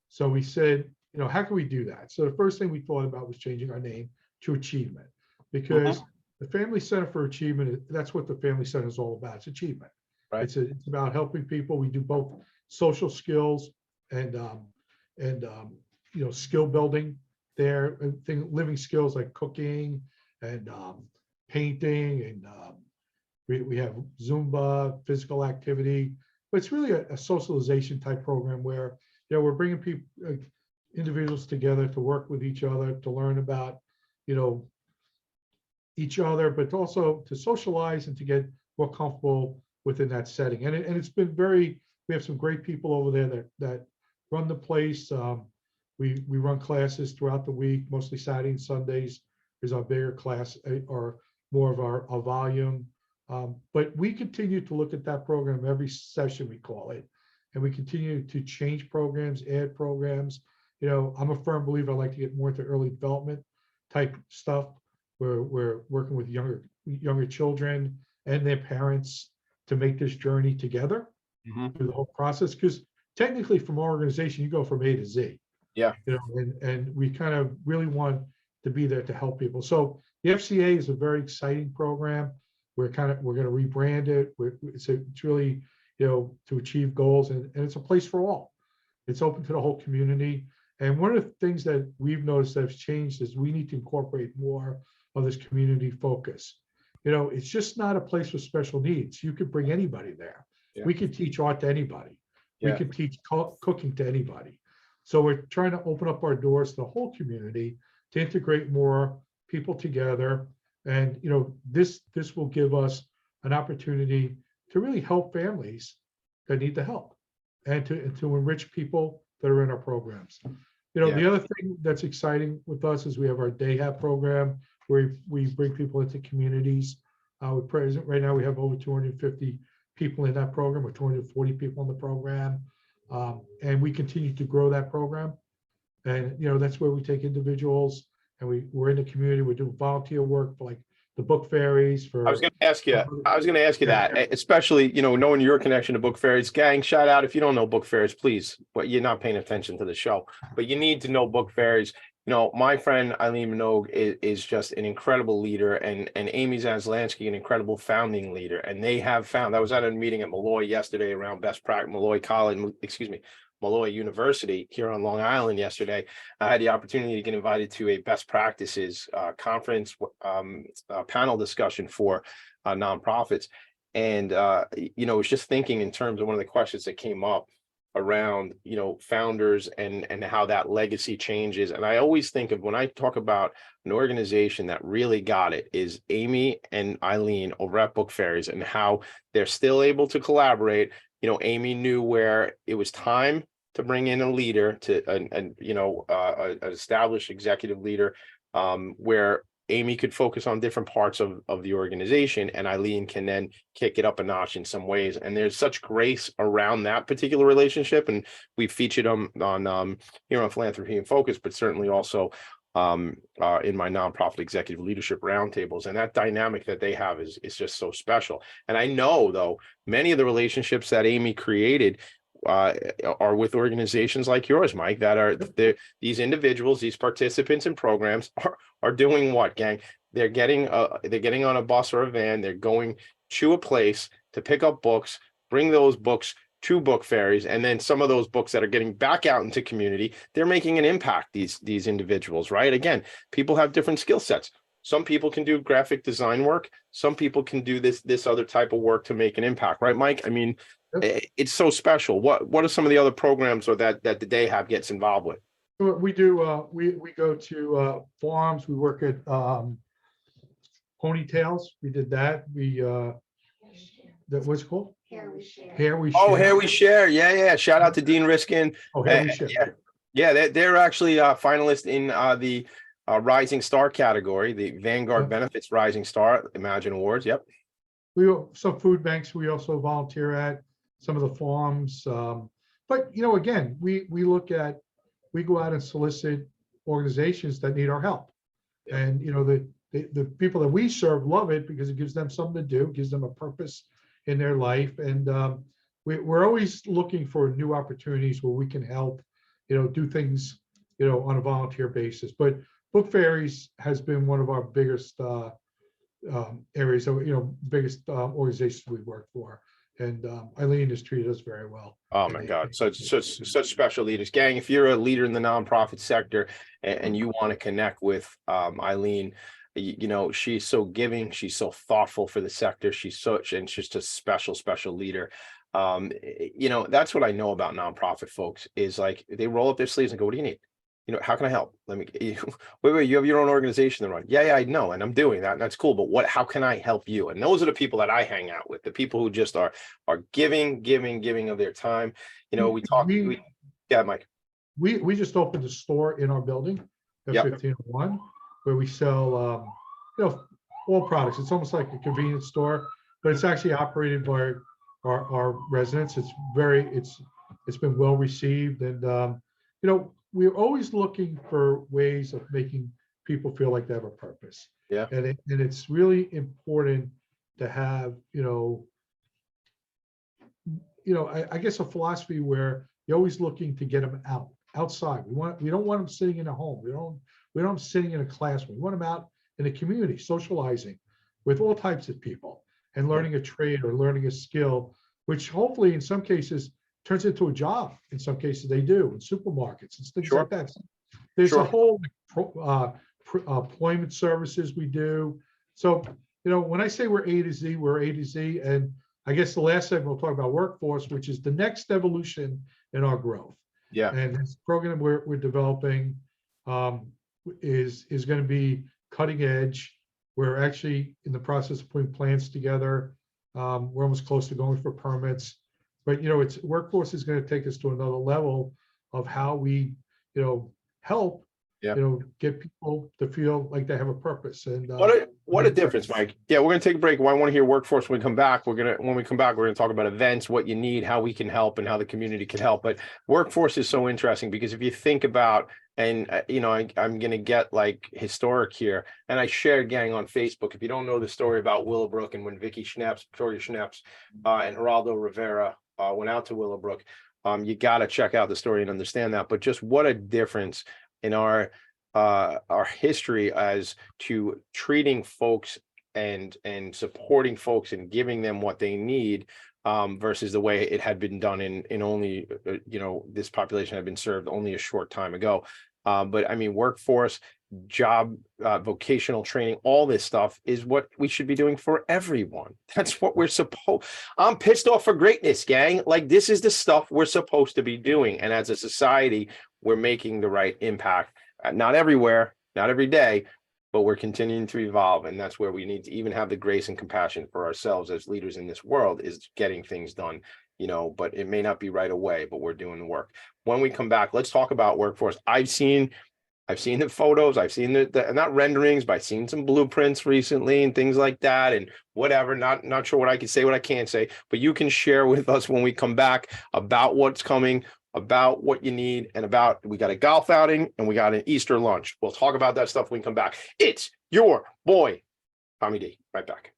So we said, how can we do that? So the first thing we thought about was changing our name to Achievement, because the Family Center for Achievement, that's what the Family Center is all about. It's achievement. Right. It's about helping people. We do both social skills and skill building there, living skills like cooking and painting, and we have Zumba, physical activity. But it's really a socialization type program where we're bringing people, individuals together to work with each other, to learn about each other, but also to socialize and to get more comfortable within that setting. And it's been we have some great people over there that run the place. We run classes throughout the week, mostly Saturday and Sundays is our bigger class, or more of our volume. But we continue to look at that program every session, we call it, and we continue to change programs, add programs. I'm a firm believer. I like to get more into early development type stuff, where we're working with younger children and their parents to make this journey together. through the whole process, because technically from our organization, you go from A to Z. Yeah. And we kind of really want to be there to help people. So the FCA is a very exciting program. We're going to rebrand it. It's really, to achieve goals, and it's a place for all. It's open to the whole community. And one of the things that we've noticed that has changed is we need to incorporate more of this community focus. It's just not a place for special needs. You could bring anybody there. Yeah. We could teach art to anybody. Yeah. We can teach cooking to anybody. So we're trying to open up our doors to the whole community to integrate more people together. And, this will give us an opportunity to really help families that need the help, and to enrich people that are in our programs. The other thing that's exciting with us is we have our Day Have program where we bring people into communities. Right now we have over 250 people in that program, or 240 people in the program. And we continue to grow that program. And, that's where we take individuals and we're in the community. We're doing volunteer work for like the book fairies. I was going to ask you that, especially, knowing your connection to book fairies. Gang, shout out. If you don't know book fairies, please, but you're not paying attention to the show, but you need to know book fairies. My friend Eileen Minogue is just an incredible leader, and Amy Zaslansky, an incredible founding leader. And they have found, I was at a meeting at Malloy yesterday around best practice, Malloy University here on Long Island yesterday. I had the opportunity to get invited to a best practices conference panel discussion for nonprofits. And, I was just thinking in terms of one of the questions that came up around, founders and how that legacy changes. And I always think of, when I talk about an organization that really got it, is Amy and Eileen over at Book Fairies, and how they're still able to collaborate. Amy knew where it was time to bring in a leader, to an established executive leader, where Amy could focus on different parts of the organization, and Eileen can then kick it up a notch in some ways. And there's such grace around that particular relationship. And we've featured them on here on Philanthropy and Focus, but certainly also in my nonprofit executive leadership roundtables. And that dynamic that they have is just so special. And I know, though, many of the relationships that Amy created are with organizations like yours, Mike, that are these individuals, these participants in programs are doing what, gang? They're getting on a bus or a van. They're going to a place to pick up books, bring those books to book fairies, and then some of those books that are getting back out into community, they're making an impact, these individuals, right? Again, people have different skill sets. Some people can do graphic design work. Some people can do this other type of work to make an impact, right, Mike? I mean, it's so special. What are some of the other programs or that the Day Have gets involved with? We do. We go to farms. We work at ponytails. We did that. What's it called? Hair We Share. Hair We Share. Oh, Hair We Share. Yeah. Shout out to Dean Riskin. Oh, Hair We Share. Yeah. They're actually finalists in the Rising Star category, the Vanguard Benefits Rising Star Imagine Awards. Yep. Some food banks we also volunteer at, some of the farms. But again, we go out and solicit organizations that need our help. Yeah. And the people that we serve love it because it gives them something to do, gives them a purpose in their life. And we're always looking for new opportunities where we can help, do things, on a volunteer basis. But Book Fairies has been one of our biggest areas, biggest organizations we work for. And Eileen has treated us very well. Oh my God, such special leaders. Gang, if you're a leader in the nonprofit sector and you want to connect with Eileen, she's so giving, she's so thoughtful for the sector. She's just a special leader. That's what I know about nonprofit folks, is like they roll up their sleeves and go, what do you need? How can I help? Wait, you have your own organization to run. Yeah, I know. And I'm doing that. And that's cool. But how can I help you? And those are the people that I hang out with, the people who just are giving of their time. Yeah, Mike. We just opened a store in our building at 1501 where we sell, all products. It's almost like a convenience store, but it's actually operated by our residents. It's been well received. And, we're always looking for ways of making people feel like they have a purpose. Yeah. And it's really important to have, I guess a philosophy where you're always looking to get them outside. We don't want them sitting in a home. We don't want them sitting in a classroom. We want them out in the community, socializing with all types of people and learning a trade or learning a skill, which hopefully in some cases turns into a job. In some cases they do in supermarkets and things like that. There's a whole employment services we do. So, when I say we're A to Z, we're A to Z. And I guess the last segment we'll talk about workforce, which is the next evolution in our growth. Yeah. And this program we're developing is going to be cutting edge. We're actually in the process of putting plans together. We're almost close to going for permits. But workforce is going to take us to another level of how we, help, get people to feel like they have a purpose. And what a difference, Mike. Yeah, we're going to take a break. I want to hear workforce when we come back. When we come back, we're going to talk about events, what you need, how we can help, and how the community can help. But workforce is so interesting because if you think about, and I'm going to get like historic here, and I shared, gang, on Facebook. If you don't know the story about Willowbrook and when Victoria Schnaps, and Geraldo Rivera went out to Willowbrook, you got to check out the story and understand that. But just what a difference in our history as to treating folks and supporting folks and giving them what they need, versus the way it had been done in only, this population had been served only a short time ago. But I mean, workforce, job, vocational training, all this stuff is what we should be doing for everyone. That's what we're supposed. I'm pissed off for greatness, gang. Like, this is the stuff we're supposed to be doing. And as a society, we're making the right impact. Not everywhere, not every day, but we're continuing to evolve. And that's where we need to even have the grace and compassion for ourselves as leaders in this world, is getting things done, but it may not be right away, but we're doing the work. When we come back, let's talk about workforce. I've seen the photos, I've seen the not renderings, but I've seen some blueprints recently and things like that, and whatever. Not sure what I can say, what I can't say, but you can share with us when we come back about what's coming, about what you need, and we got a golf outing and we got an Easter lunch. We'll talk about that stuff when we come back. It's your boy, Tommy D. Right back.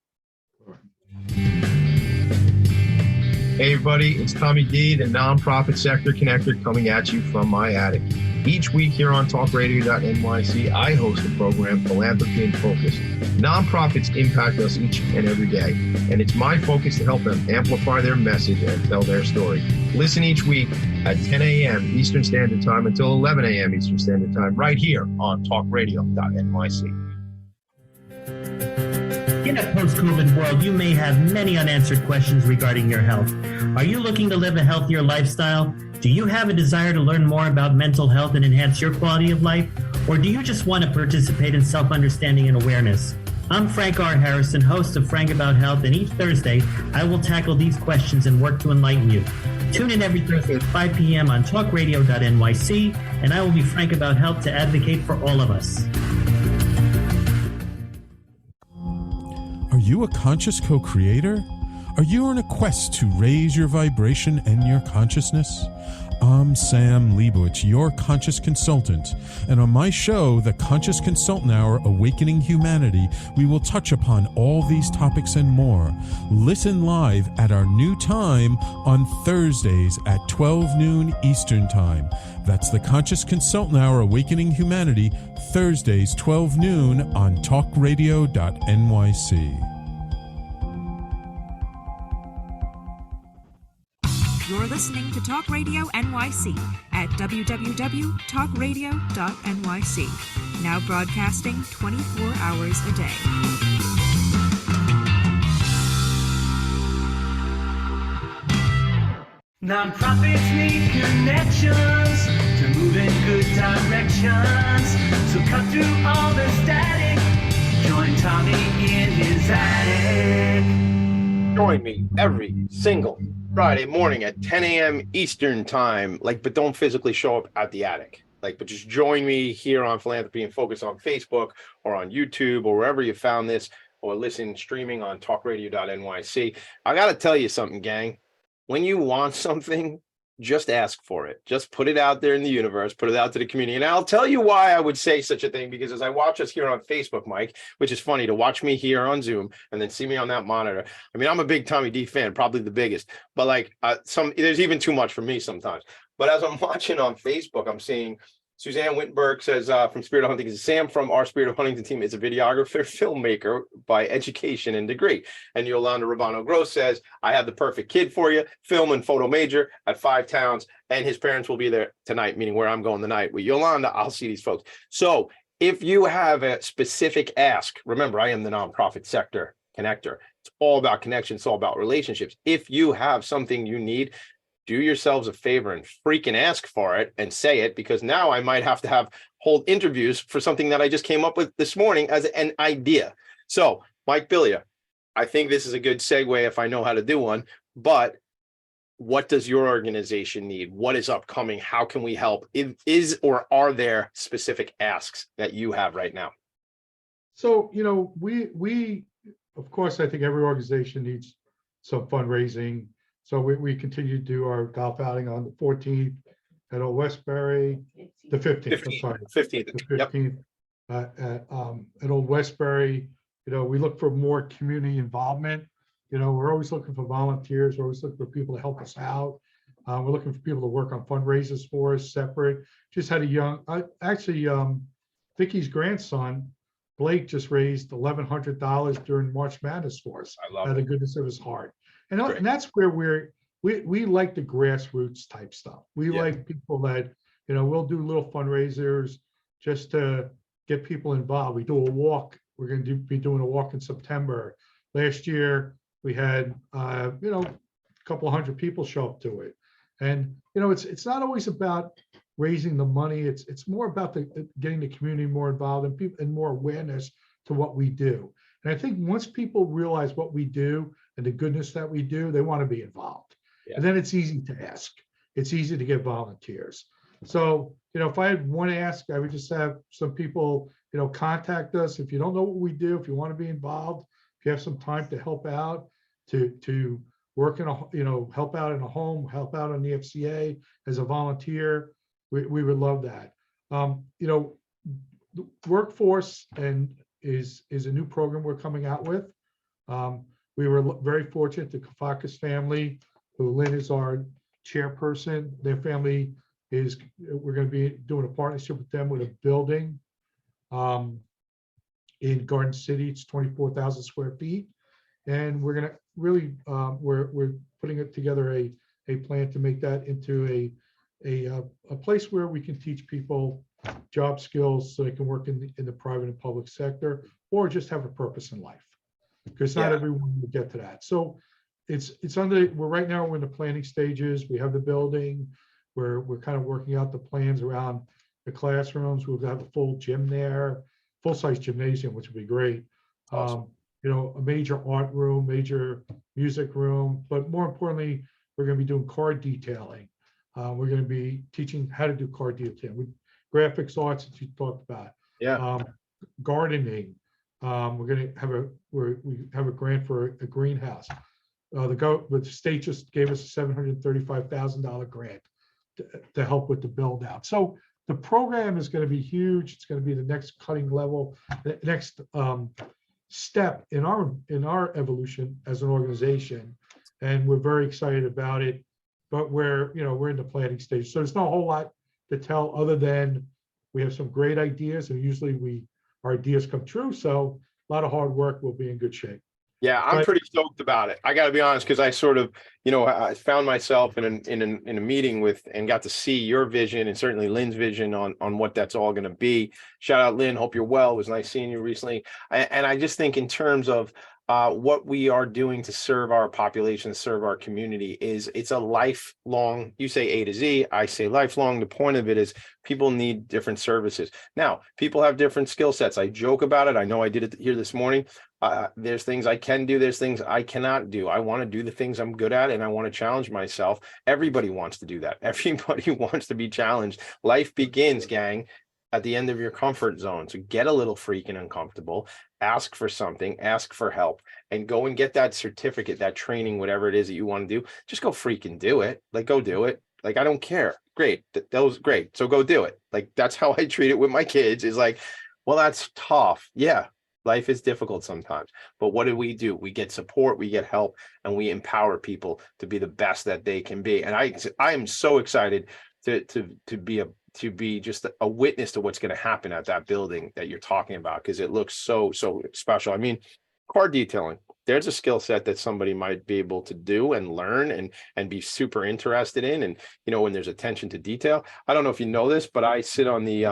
Hey everybody, it's Tommy D, the nonprofit sector connector, coming at you from my attic. Each week here on talkradio.nyc, I host the program Philanthropy and Focus. Nonprofits impact us each and every day, and it's my focus to help them amplify their message and tell their story. Listen each week at 10 a.m. Eastern Standard Time until 11 a.m. Eastern Standard Time, right here on talkradio.nyc. In a post-COVID world, you may have many unanswered questions regarding your health. Are you looking to live a healthier lifestyle? Do you have a desire to learn more about mental health and enhance your quality of life? Or do you just want to participate in self-understanding and awareness? I'm Frank R. Harrison, host of Frank About Health, and each Thursday, I will tackle these questions and work to enlighten you. Tune in every Thursday at 5 p.m. on talkradio.nyc, and I will be frank about health to advocate for all of us. Are you a conscious co-creator? Are you on a quest to raise your vibration and your consciousness? I'm Sam Leibowitz, your conscious consultant, and on my show, The Conscious Consultant Hour, Awakening Humanity, we will touch upon all these topics and more. Listen live at our new time on Thursdays at 12 noon Eastern Time. That's The Conscious Consultant Hour, Awakening Humanity, Thursdays 12 noon on talkradio.nyc. You're listening to Talk Radio NYC at www.talkradio.nyc. Now broadcasting 24 hours a day. Nonprofits need connections to move in good directions. So cut through all the static. Join Tommy in his attic. Join me every single Friday morning at 10 a.m. Eastern Time. But don't physically show up at the attic. But just join me here on Philanthropy and Focus on Facebook or on YouTube or wherever you found this, or listen streaming on talkradio.nyc. I got to tell you something, gang. When you want something, just ask for it. Just put it out there in the universe, put it out to the community. And I'll tell you why I would say such a thing, because as I watch us here on Facebook, Mike, which is funny to watch me here on Zoom and then see me on that monitor. I mean, I'm a big Tommy D fan, probably the biggest, but like there's even too much for me sometimes. But as I'm watching on Facebook, I'm seeing Suzanne Wittenberg says from Spirit of Huntington, Sam from our Spirit of Huntington team is a videographer, filmmaker by education and degree. And Yolanda Rabano Gross says, I have the perfect kid for you, film and photo major at 5 Towns, and his parents will be there tonight, meaning where I'm going tonight with Yolanda. I'll see these folks. So if you have a specific ask, remember, I am the nonprofit sector connector. It's all about connection. It's all about relationships. If you have something you need, do yourselves a favor and freaking ask for it and say it, because now I might have to hold interviews for something that I just came up with this morning as an idea. So, Mike Billia, I think this is a good segue if I know how to do one, but what does your organization need? What is upcoming? How can we help? Is or are there specific asks that you have right now? So, we of course, I think every organization needs some fundraising. So we continue to do our golf outing on the 14th at Old Westbury, the 15th, I'm sorry. 15th. The 15th at Old Westbury. We look for more community involvement. We're always looking for volunteers. We're always looking for people to help us out. We're looking for people to work on fundraisers for us separate. Just had Vicky's grandson, Blake, just raised $1,100 during March Madness for us. I love out of it. the goodness of his heart. And that's where we like the grassroots type stuff. We like people that, we'll do little fundraisers just to get people involved. We do a walk. We're going to be doing a walk in September. Last year, we had, a couple hundred people show up to it. And, it's not always about raising the money. It's more about getting the community more involved and more awareness to what we do. And I think once people realize what we do and the goodness that we do, they want to be involved. Yeah. And then it's easy to ask. It's easy to get volunteers. So, if I had one ask, I would just have some people, contact us. If you don't know what we do, if you want to be involved, if you have some time to help out, to work in help out in a home, help out on the FCA as a volunteer, we would love that. The workforce is a new program we're coming out with. We were very fortunate, the Phocus family, who Lynn is our chairperson, their family we're going to be doing a partnership with them with a building in Garden City. It's 24,000 square feet. And we're going to really, we're putting it together a plan to make that into a place where we can teach people job skills so they can work in the private and public sector, or just have a purpose in life, because not everyone will get to that. So we're right now, we're in the planning stages. We have the building. We're kind of working out the plans around the classrooms. We'll have a full gym there, full-size gymnasium, which would be great. Awesome. A major art room, major music room, but more importantly, we're going to be doing card detailing. We're going to be teaching how to do card detailing with graphics arts that you talked about. Yeah. Gardening. We're going to we have a grant for a greenhouse. The state just gave us a $735,000 grant to help with the build out. So the program is going to be huge. It's going to be the next cutting level, the next step in our evolution as an organization, and we're very excited about it. But we're in the planning stage, so there's not a whole lot to tell other than we have some great ideas, and usually our ideas come true. So a lot of hard work. Will be in good shape. Yeah, I'm pretty stoked about it. I got to be honest, because I sort of, I found myself in a meeting with and got to see your vision and certainly Lynn's vision on what that's all going to be. Shout out, Lynn. Hope you're well. It was nice seeing you recently. And I just think in terms of what we are doing to serve our population, serve our community, it's a lifelong, you say A to Z, I say lifelong. The point of it is people need different services. Now, people have different skill sets. I joke about it. I know I did it here this morning. There's things I can do. There's things I cannot do. I want to do the things I'm good at, and I want to challenge myself. Everybody wants to do that. Everybody wants to be challenged. Life begins, gang, at the end of your comfort zone. So get a little freaking uncomfortable, ask for something, ask for help, and go and get that certificate, that training, whatever it is that you want to do. Just go freaking do it. Like, go do it. Like, I don't care. Great. That was great. So go do it. Like, that's how I treat it with my kids, is like, well, that's tough. Yeah. Life is difficult sometimes, but what do? We get support, we get help, and we empower people to be the best that they can be. And I am so excited to be just a witness to what's going to happen at that building that you're talking about, because it looks so special. I mean, car detailing, there's a skill set that somebody might be able to do and learn and be super interested in. And when there's attention to detail, I don't know if you know this, but I sit on the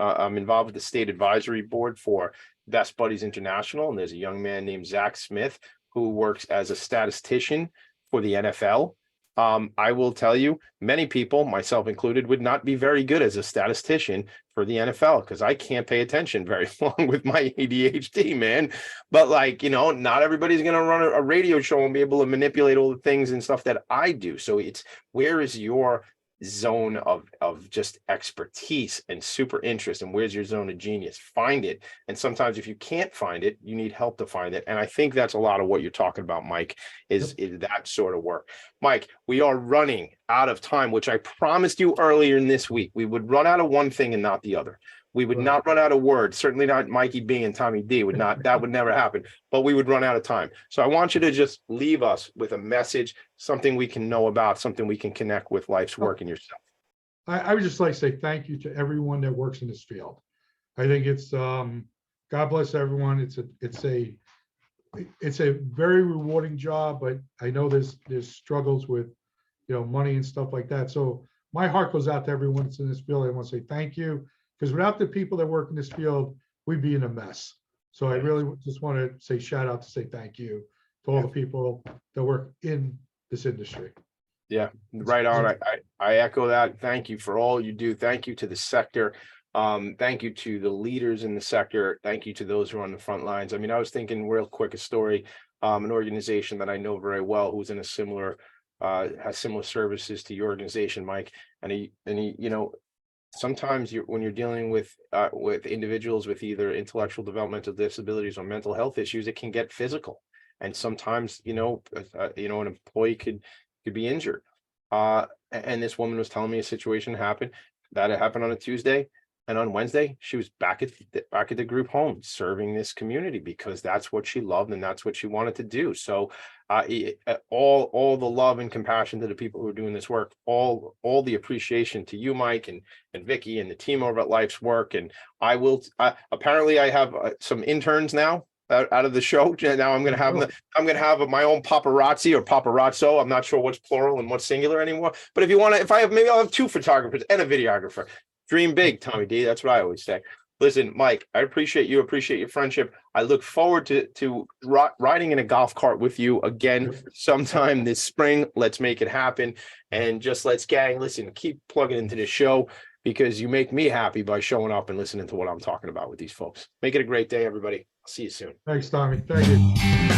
I'm involved with the state advisory board for Best Buddies International, and there's a young man named Zach Smith who works as a statistician for the NFL. I will tell you, many people, myself included, would not be very good as a statistician for the NFL, because I can't pay attention very long with my ADHD, man. But not everybody's going to run a radio show and be able to manipulate all the things and stuff that I do. So it's, where is your zone of just expertise and super interest, and where's your zone of genius? Find it. And sometimes if you can't find it, you need help to find it. And I think that's a lot of what you're talking about, Mike, is that sort of work. Mike, we are running out of time, which I promised you earlier in this week. We would run out of one thing and not the other. We would not run out of words. Certainly not Mikey B and Tommy D would not, that would never happen, but we would run out of time. So I want you to just leave us with a message, something we can know about, something we can connect with life's work and yourself. I would just like to say thank you to everyone that works in this field. I think it's, God bless everyone. It's a very rewarding job, but I know there's struggles with, money and stuff like that. So my heart goes out to everyone that's in this field. I want to say thank you, because without the people that work in this field, we'd be in a mess. So I really just want to say shout out to say thank you to all the people that work in this industry. Yeah, right on. I echo that. Thank you for all you do. Thank you to the sector. Thank you to the leaders in the sector. Thank you to those who are on the front lines. I mean, I was thinking real quick, a story, an organization that I know very well, who's in a similar, has similar services to your organization, Mike. And he, sometimes when you're dealing with individuals with either intellectual developmental disabilities or mental health issues, it can get physical. And sometimes, an employee could be injured. And this woman was telling me a situation happened on a Tuesday, and on Wednesday she was back at the group home serving this community, because that's what she loved and that's what she wanted to do. So all the love and compassion to the people who are doing this work, all the appreciation to you, Mike, and Vicky and the team over at Life's Work. And apparently I have some interns now out of the show. Now I'm going to have my own paparazzi or paparazzo. I'm not sure what's plural and what's singular anymore. But if you want to, maybe I'll have 2 photographers and a videographer. Dream big, Tommy D. That's what I always say. Listen, Mike, I appreciate your friendship. I look forward to riding in a golf cart with you again sometime this spring. Let's make it happen. And just listen, keep plugging into the show, because you make me happy by showing up and listening to what I'm talking about with these folks. Make it a great day, everybody. I'll see you soon. Thanks, Tommy. Thank you.